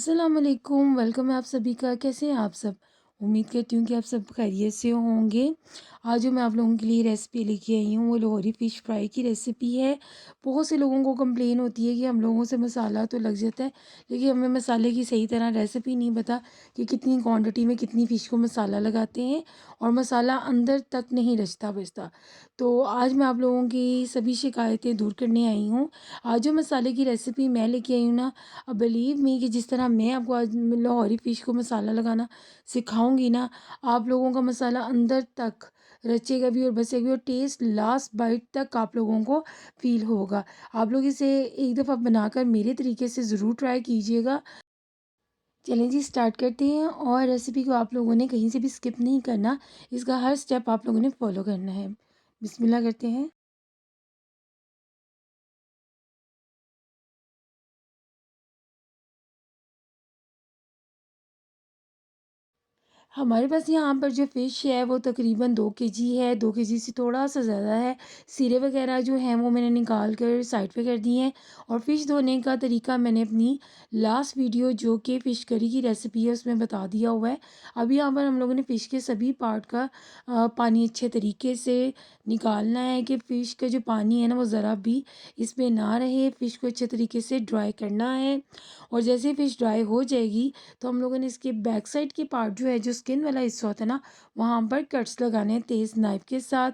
अस्सलाम वालेकुम, वेलकम है आप सभी का। कैसे हैं आप सब? उम्मीद करती हूँ कि आप सब खैरियत से होंगे। आज जो मैं आप लोगों के लिए रेसिपी लेके आई हूँ वो लाहौरी फ़िश फ्राई की रेसिपी है। बहुत से लोगों को कंप्लेन होती है कि हम लोगों से मसाला तो लग जाता है, लेकिन हमें मसाले की सही तरह रेसिपी नहीं पता कि कितनी क्वांटिटी में कितनी फ़िश को मसाला लगाते हैं और मसाला अंदर तक नहीं रचता बचता। तो आज मैं आप लोगों की सभी शिकायतें दूर करने आई हूँ। आज जो मसाले की रेसिपी मैं लेके आई हूँ ना, बिलीव मी कि जिस तरह मैं आपको आज लाहौरी फ़िश को मसाला लगाना सिखाऊंगी ना, आप लोगों का मसाला अंदर तक रचेगा भी और बसेगा भी और टेस्ट लास्ट बाइट तक आप लोगों को फ़ील होगा। आप लोग इसे एक दफ़ा बनाकर मेरे तरीके से ज़रूर ट्राई कीजिएगा। चलें जी, स्टार्ट करते हैं। और रेसिपी को आप लोगों ने कहीं से भी स्किप नहीं करना, इसका हर स्टेप आप लोगों ने फॉलो करना है। बिस्मिल्लाह करते हैं। हमारे पास यहाँ पर जो फ़िश है वो तकरीबन 2 केजी है, 2 केजी से थोड़ा-सा ज़्यादा है। सिरे वग़ैरह जो हैं वो मैंने निकाल कर साइड पे कर दिए हैं और फ़िश धोने का तरीका मैंने अपनी लास्ट वीडियो जो कि फ़िश करी की रेसिपी है उसमें बता दिया हुआ है। अब यहाँ पर हम लोगों ने फ़िश के सभी पार्ट का पानी अच्छे तरीके से निकालना है कि फ़िश का जो पानी है ना वो ज़रा भी इसमें ना रहे। फ़िश को अच्छे तरीके से ड्राई करना है और जैसे ही फ़िश ड्राई हो जाएगी तो हम लोगों ने इसके बैक साइड के पार्ट जो है, जो स्किन वाला हिस्सा होता है ना, वहाँ पर कट्स लगाने हैं तेज़ नाइफ़ के साथ,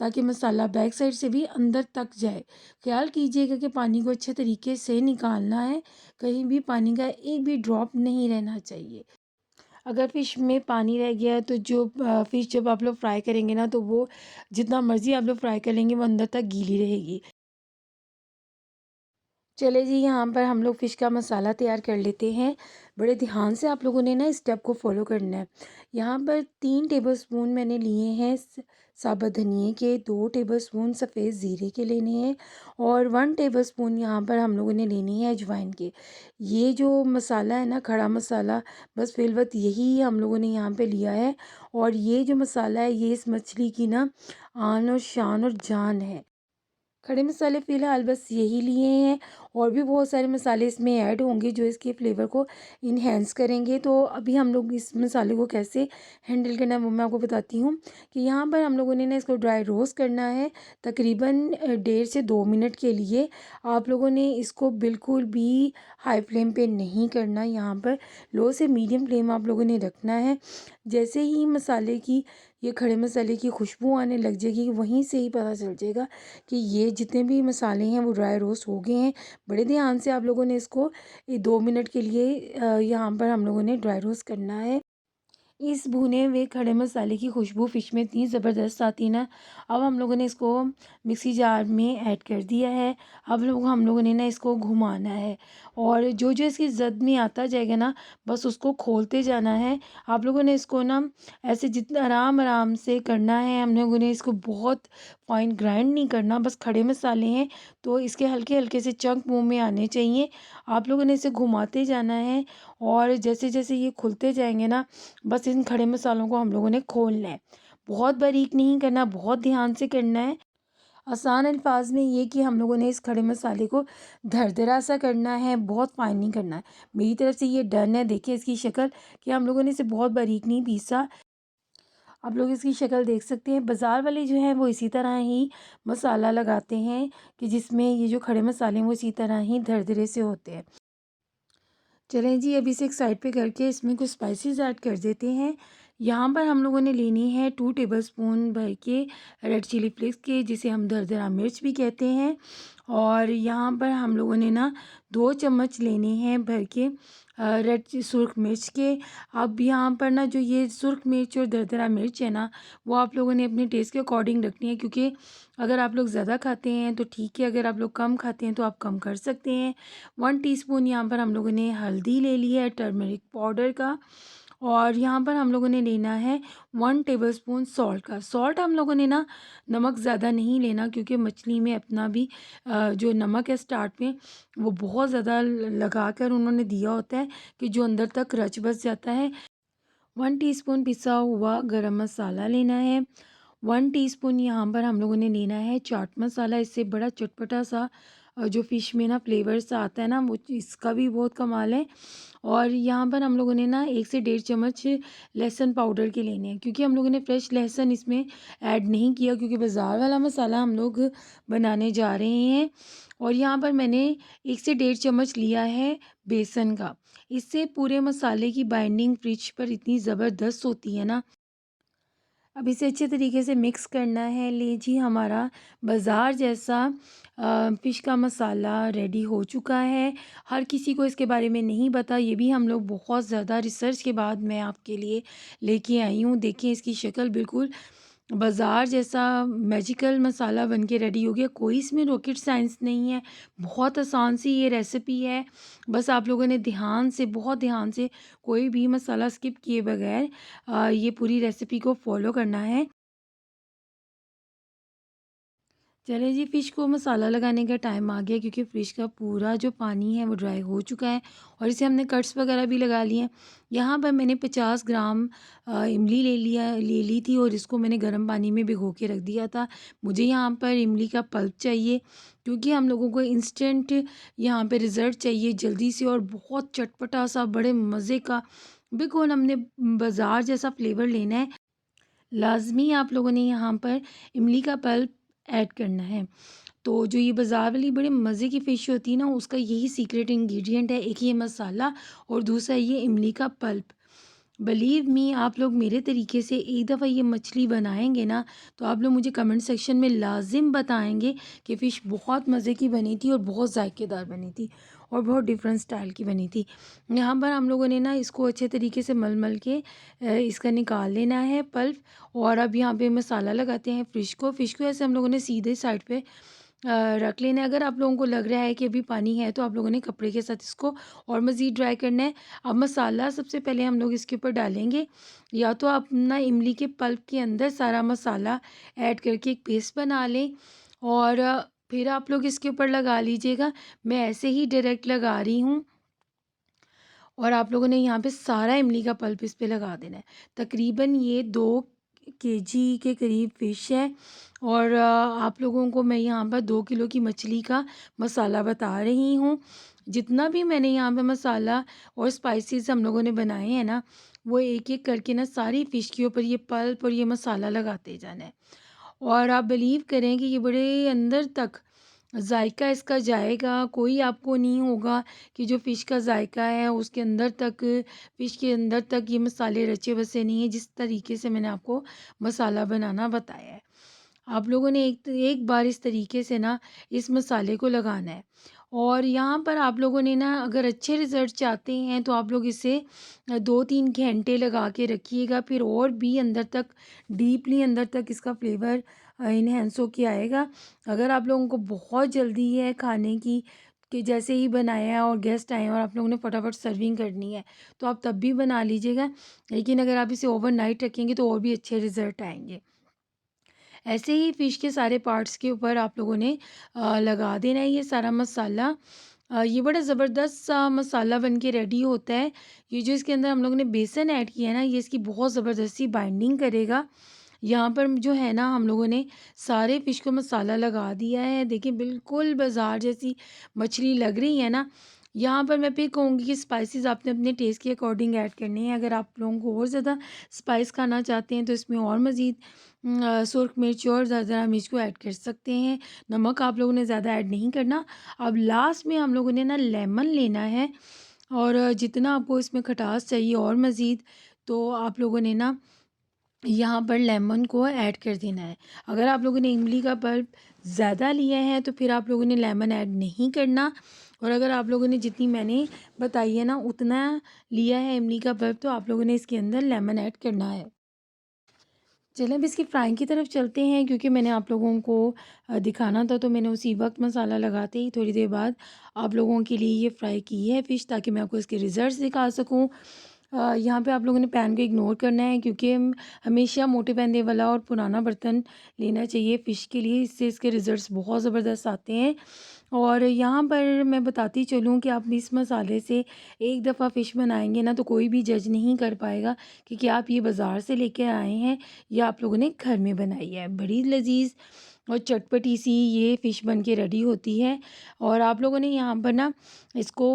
ताकि मसाला बैक साइड से भी अंदर तक जाए। ख़्याल कीजिएगा कि पानी को अच्छे तरीके से निकालना है, कहीं भी पानी का एक भी ड्रॉप नहीं रहना चाहिए। अगर फ़िश में पानी रह गया तो जो फ़िश जब आप लोग फ्राई करेंगे ना, तो वो जितना मर्ज़ी आप लोग फ्राई कर लेंगे वो अंदर तक गीली रहेगी। चले जी, यहाँ पर हम लोग फ़िश का मसाला तैयार कर लेते हैं। बड़े ध्यान से आप लोगों ने ना इस स्टेप को फ़ॉलो करना है। यहाँ पर 3 टेबलस्पून मैंने लिए हैं साबुत धनिये के, 2 टेबलस्पून सफ़ेद ज़ीरे के लेने हैं और 1 टेबलस्पून यहाँ पर हम लोगों ने लेनी है अजवाइन के। ये जो मसाला है ना, खड़ा मसाला, बस फ़िलवत यही हम लोगों ने यहाँ पे लिया है और ये जो मसाला है ये इस मछली की ना आन और शान और जान है। खड़े मसाले फ़िलहाल बस यही लिए हैं और भी बहुत सारे मसाले इसमें ऐड होंगे जो इसके फ्लेवर को इन्हेंस करेंगे। तो अभी हम लोग इस मसाले को कैसे हैंडल करना है वो मैं आपको बताती हूँ। कि यहाँ पर हम लोगों ने ना इसको ड्राई रोस्ट करना है तकरीबन 1.5 से 2 मिनट के लिए। आप लोगों ने इसको बिल्कुल भी हाई फ्लेम पे नहीं करना, यहाँ पर लो से मीडियम फ्लेम आप लोगों ने रखना है। जैसे ही मसाले की, ये खड़े मसाले की खुशबू आने लग जाएगी, वहीं से ही पता चल जाएगा कि ये जितने भी मसाले हैं वो ड्राई रोस्ट हो गए हैं। बड़े ध्यान से आप लोगों ने इसको 2 मिनट के लिए यहाँ पर हम लोगों ने ड्राई रोस्ट करना है। इस भुने हुए खड़े मसाले की खुशबू फ़िश में इतनी ज़बरदस्त आती है ना। अब हम लोगों ने इसको मिक्सी जार में ऐड कर दिया है। अब हम लोगों ने ना इसको घुमाना है और जो जो इसकी ज़द में आता जाएगा ना, बस उसको खोलते जाना है। आप लोगों ने इसको ना ऐसे जितना आराम आराम से करना है। हम लोगों ने इसको बहुत फाइन ग्राइंड नहीं करना, बस खड़े मसाले हैं तो इसके हल्के हल्के से चंक मुंह में आने चाहिए। आप लोगों ने इसे घुमाते जाना है और जैसे जैसे ये खुलते जाएंगे ना, बस इन खड़े मसालों को हम लोगों ने खोलना है। बहुत बारीक नहीं करना, बहुत ध्यान से करना है। आसान अल्फाज में ये कि हम लोगों ने इस खड़े मसाले को दरदरा सा करना है, बहुत फाइन नहीं करना है। मेरी तरफ से ये डन है। देखिए इसकी शक्ल, कि हम लोगों ने इसे बहुत बारीक नहीं पीसा। आप लोग इसकी शक्ल देख सकते हैं। बाज़ार वाले जो हैं वो इसी तरह ही मसाला लगाते हैं, कि जिसमें ये जो खड़े मसाले हैं वो इसी तरह ही दरदरे से होते हैं। चलें जी, अभी इसे एक साइड पे करके इसमें कुछ स्पाइसेस ऐड कर देते हैं। यहाँ पर हम लोगों ने लेनी है 2 टेबलस्पून भर के रेड चिली फ्लेक्स के, जिसे हम दरदरा मिर्च भी कहते हैं। और यहाँ पर हम लोगों ने ना 2 चम्मच लेने हैं भर के सुर्ख मिर्च के। अब यहाँ पर ना जो ये सुर्ख मिर्च और दरदरा मिर्च है ना, वो आप लोगों ने अपने टेस्ट के अकॉर्डिंग रखनी है, क्योंकि अगर आप लोग ज़्यादा खाते हैं तो ठीक है, अगर आप लोग कम खाते हैं तो आप कम कर सकते हैं। 1 टीस्पून यहाँ पर हम लोगों ने हल्दी ले ली है टर्मरिक पाउडर का। और यहाँ पर हम लोगों ने लेना है 1 टेबलस्पून सॉल्ट का। सॉल्ट हम लोगों ने ना नमक ज़्यादा नहीं लेना, क्योंकि मछली में अपना भी जो नमक है स्टार्ट में वो बहुत ज़्यादा लगा कर उन्होंने दिया होता है, कि जो अंदर तक रच बस जाता है। 1 टीस्पून पिसा हुआ गरम मसाला लेना है। 1 टीस्पून यहाँ पर हम लोगों ने लेना है चाट मसाला, इससे बड़ा चटपटा सा जो फ़िश में ना फ्लेवर्स आता है ना, वो इसका भी बहुत कमाल है। और यहाँ पर हम लोगों ने ना 1 से डेढ़ चम्मच लहसुन पाउडर के लेने हैं, क्योंकि हम लोगों ने फ्रेश लहसुन इसमें ऐड नहीं किया, क्योंकि बाज़ार वाला मसाला हम लोग बनाने जा रहे हैं। और यहाँ पर मैंने 1 से डेढ़ चम्मच लिया है बेसन का। इससे पूरे मसाले की बाइंडिंग फ़िश पर इतनी ज़बरदस्त होती है ना। अब इसे अच्छे तरीके से मिक्स करना है। लीजिए हमारा बाज़ार जैसा फ़िश का मसाला रेडी हो चुका है। हर किसी को इसके बारे में नहीं पता, ये भी हम लोग बहुत ज़्यादा रिसर्च के बाद मैं आपके लिए लेके आई हूँ। देखिए इसकी शक्ल बिल्कुल बाज़ार जैसा मैजिकल मसाला बन के रेडी हो गया। कोई इसमें रॉकेट साइंस नहीं है, बहुत आसान सी ये रेसिपी है। बस आप लोगों ने ध्यान से, बहुत ध्यान से, कोई भी मसाला स्किप किए बगैर ये पूरी रेसिपी को फॉलो करना है। चलिए जी, फ़िश को मसाला लगाने का टाइम आ गया, क्योंकि फ़िश का पूरा जो पानी है वो ड्राई हो चुका है और इसे हमने कट्स वगैरह भी लगा लिए हैं। यहाँ पर मैंने 50 ग्राम इमली ले ली थी और इसको मैंने गर्म पानी में भिगो के रख दिया था। मुझे यहाँ पर इमली का पल्प चाहिए, क्योंकि हम लोगों को इंस्टेंट यहाँ पे रिज़ल्ट चाहिए जल्दी से, और बहुत चटपटा सा बड़े मज़े का बिल्कुल हमने बाज़ार जैसा फ्लेवर लेना है। लाज़मी आप लोगों ने यहाँ पर इमली का पल्प ऐड करना है। तो जो ये बाज़ार वाली बड़े मज़े की फ़िश होती है ना, उसका यही सीक्रेट इंग्रेडिएंट है। एक ये मसाला और दूसरा ये इमली का पल्प। बिलीव मी, आप लोग मेरे तरीके से एक दफ़ा ये मछली बनाएँगे ना, तो आप लोग मुझे कमेंट सेक्शन में लाज़िम बताएँगे कि फ़िश बहुत मज़े की बनी थी और बहुत ज़ायकेदार बनी थी और बहुत डिफरेंट स्टाइल की बनी थी। यहाँ पर हम लोगों ने ना इसको अच्छे तरीके से मल-मल के इसका निकाल लेना है पल्प। और अब यहाँ पे मसाला लगाते हैं फ़िश को ऐसे हम लोगों ने सीधे साइड पे रख लेना है। अगर आप लोगों को लग रहा है कि अभी पानी है, तो आप लोगों ने कपड़े के साथ इसको और मज़ीद ड्राई करना है। अब मसाला सबसे पहले हम लोग इसके ऊपर डालेंगे, या तो आप ना इमली के पल्प के अंदर सारा मसाला ऐड करके एक पेस्ट बना लें, और फिर आप लोग इसके ऊपर लगा लीजिएगा। मैं ऐसे ही डायरेक्ट लगा रही हूँ, और आप लोगों ने यहाँ पे सारा इमली का पल्प इस पे लगा देना है। तकरीबन ये 2 केजी के करीब फ़िश है, और आप लोगों को मैं यहाँ पर 2 किलो की मछली का मसाला बता रही हूँ। जितना भी मैंने यहाँ पे मसाला और स्पाइसेस हम लोगों ने बनाए हैं ना, वो एक-एक करके ना सारी फ़िश के ऊपर ये पल्प और ये मसाला लगाते जाना है। और आप बिलीव करें कि ये बड़े अंदर तक जायका इसका जाएगा, कोई आपको नहीं होगा कि जो फ़िश का जायका है उसके अंदर तक, फ़िश के अंदर तक ये मसाले रचे बसे नहीं हैं, जिस तरीके से मैंने आपको मसाला बनाना बताया है। आप लोगों ने एक बार इस तरीके से ना इस मसाले को लगाना है। और यहाँ पर आप लोगों ने ना, अगर अच्छे रिज़ल्ट चाहते हैं, तो आप लोग इसे 2-3 घंटे लगा के रखिएगा, फिर और भी अंदर तक, डीपली अंदर तक इसका फ्लेवर इन्हेंस होके आएगा। अगर आप लोगों को बहुत जल्दी है खाने की, कि जैसे ही बनाया है और गेस्ट आए हैं और आप लोगों ने फटाफट सर्विंग करनी है, तो आप तब भी बना लीजिएगा। लेकिन अगर आप इसे ओवरनाइट रखेंगे तो और भी अच्छे रिज़ल्ट आएँगे। ऐसे ही फ़िश के सारे पार्ट्स के ऊपर आप लोगों ने लगा देना है ये सारा मसाला। ये बड़ा ज़बरदस्त सा मसाला बन के रेडी होता है। ये जो इसके अंदर हम लोगों ने बेसन ऐड किया है ना, ये इसकी बहुत ज़बरदस्त सी बाइंडिंग करेगा। यहाँ पर जो है ना, हम लोगों ने सारे फ़िश को मसाला लगा दिया है। देखिए बिल्कुल बाज़ार जैसी मछली लग रही है ना। यहाँ पर मैं फिर कहूँगी कि स्पाइसेस आपने अपने टेस्ट के अकॉर्डिंग ऐड करने हैं। अगर आप लोगों को और ज़्यादा स्पाइस खाना चाहते हैं, तो इसमें और मज़ीद सुर्ख मिर्च और ज़रा मिर्च को ऐड कर सकते हैं। नमक आप लोगों ने ज़्यादा ऐड नहीं करना। अब लास्ट में हम लोगों ने ना लेमन लेना है, और जितना आपको इसमें खटास चाहिए और मज़ीद, तो आप लोगों ने ना यहाँ पर लेमन को ऐड कर देना है। अगर आप लोगों ने इमली का पल्प ज़्यादा लिया है, तो फिर आप लोगों ने लेमन ऐड नहीं करना, और अगर आप लोगों ने जितनी मैंने बताई है ना उतना लिया है इमली का पल्प, तो आप लोगों ने इसके अंदर लेमन ऐड करना है। चलें अब इसकी फ्राइंग की तरफ चलते हैं, क्योंकि मैंने आप लोगों को दिखाना था, तो मैंने उसी वक्त मसाला लगाते ही थोड़ी देर बाद आप लोगों के लिए ये फ्राई की है फ़िश, ताकि मैं आपको इसके रिज़ल्ट्स दिखा सकूं। यहाँ पे आप लोगों ने पैन को इग्नोर करना है, क्योंकि हमेशा मोटे पैंदे वाला और पुराना बर्तन लेना चाहिए फ़िश के लिए, इससे इसके रिज़ल्ट्स बहुत ज़बरदस्त आते हैं। और यहाँ पर मैं बताती चलूँ कि आप इस मसाले से एक दफ़ा फ़िश बनाएंगे ना, तो कोई भी जज नहीं कर पाएगा कि क्या आप ये बाज़ार से लेके आए हैं या आप लोगों ने घर में बनाई है। बड़ी लज़ीज़ और चटपटी सी ये फ़िश बन के रेडी होती है। और आप लोगों ने यहाँ पर ना इसको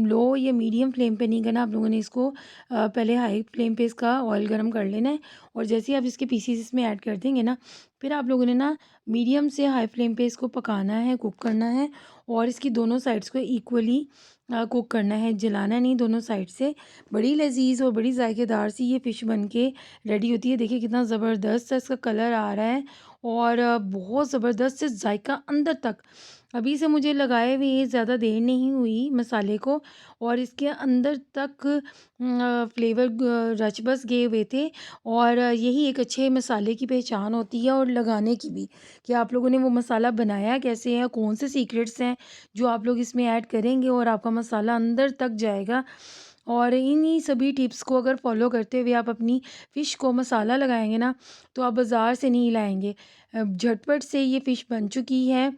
लो या मीडियम फ्लेम पे नहीं करना, आप लोगों ने इसको पहले हाई फ्लेम पे इसका ऑयल गरम कर लेना है। और जैसे ही आप इसके पीसेस इसमें ऐड कर देंगे ना, फिर आप लोगों ने ना मीडियम से हाई फ्लेम पे इसको पकाना है, कुक करना है। और इसकी दोनों साइड्स को इक्वली कुक करना है, जलाना नहीं दोनों साइड से। बड़ी लज़ीज़ और बड़ी जायकेदार सी ये फ़िश बन के रेडी होती है। देखिए कितना ज़बरदस्त सा इसका कलर आ रहा है और बहुत ज़बरदस्त से जायका अंदर तक। अभी से मुझे लगाए हुए ज़्यादा देर नहीं हुई मसाले को, और इसके अंदर तक फ्लेवर रच बस गए हुए थे। और यही एक अच्छे मसाले की पहचान होती है, और लगाने की भी, कि आप लोगों ने वो मसाला बनाया कैसे है, कौन से सीक्रेट्स हैं जो आप लोग इसमें ऐड करेंगे और आपका मसाला अंदर तक जाएगा। और इन्हीं सभी टिप्स को अगर फॉलो करते हुए आप अपनी फ़िश को मसाला लगाएंगे ना, तो आप बाज़ार से नहीं लाएंगे। झटपट से ये फ़िश बन चुकी है।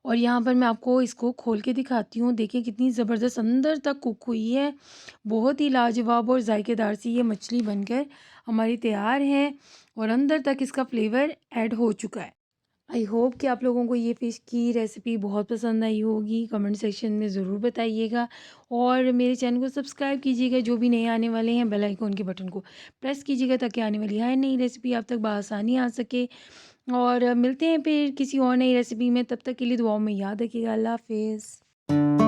और यहाँ पर मैं आपको इसको खोल के दिखाती हूँ। देखिए कितनी ज़बरदस्त अंदर तक कुक हुई है। बहुत ही लाजवाब और जायकेदार सी ये मछली बनकर हमारी तैयार है, और अंदर तक इसका फ्लेवर ऐड हो चुका है। आई होप कि आप लोगों को ये फ़िश की रेसिपी बहुत पसंद आई होगी। कमेंट सेक्शन में ज़रूर बताइएगा, और मेरे चैनल को सब्सक्राइब कीजिएगा। जो भी नए आने वाले हैं, बेल आइकन के बटन को प्रेस कीजिएगा, ताकि आने वाली हर नई रेसिपी आप तक बआसानी आ सके। और मिलते हैं फिर किसी और नई रेसिपी में। तब तक के लिए दुआओं में याद रखिएगा। अल्लाह हाफ़िज़।